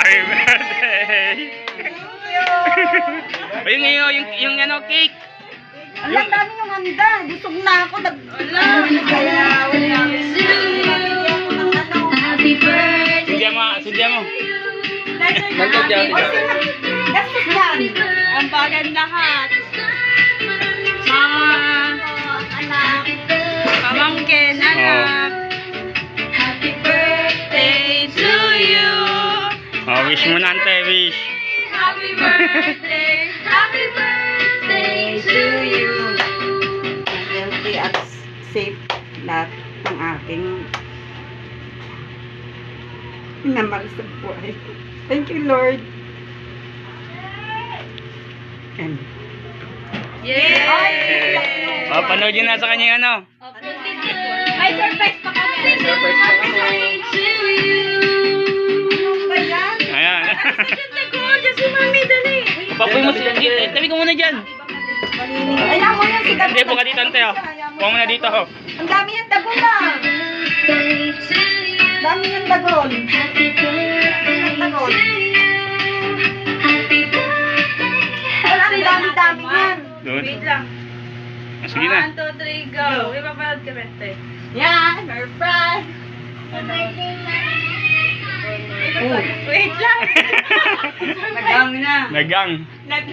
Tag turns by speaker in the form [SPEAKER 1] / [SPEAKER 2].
[SPEAKER 1] Happy birthday! yung ano, cake.
[SPEAKER 2] Ang dami yung handa. Busog na ako. Kaya wala.
[SPEAKER 3] Happy birthday.
[SPEAKER 1] Sudya mo.
[SPEAKER 2] Gastos yan.
[SPEAKER 3] Ang bagay lahat. Mama,
[SPEAKER 2] Anak.
[SPEAKER 3] pamangkin, anak. Happy birthday to you.
[SPEAKER 1] Oh, wish mo na, ante, wish.
[SPEAKER 3] Happy birthday. Happy birthday to you.
[SPEAKER 2] Healthy at safe lahat ng aking minamahal sa buhay. Thank you, Lord. And
[SPEAKER 3] Yay!
[SPEAKER 1] Oh, panood yun na sa kanya yung ano.
[SPEAKER 3] May surprise pa kami.
[SPEAKER 1] May surprise pa kami.
[SPEAKER 2] ba yan?
[SPEAKER 1] Ayan.
[SPEAKER 3] Diyan si Mami, dali.
[SPEAKER 1] Papoy mo siya. Tabi ko muna dyan.
[SPEAKER 2] Ay, namo yan si Dagol.
[SPEAKER 1] Hindi, buka dito, ante. Buka mo na dito, ho.
[SPEAKER 2] Ang dami yung Dagol na. Dami yung Dagol. Ang Dagol. Wala, ang dami-dami yan.
[SPEAKER 1] Doon.
[SPEAKER 3] Wait lang.
[SPEAKER 1] Ah, sige na.
[SPEAKER 3] 1, 2, 3, go. May papalad ka, Bente.
[SPEAKER 2] Yan, surprise.
[SPEAKER 3] Wait lang.
[SPEAKER 2] Nagang na.
[SPEAKER 1] Nagang.
[SPEAKER 3] Nag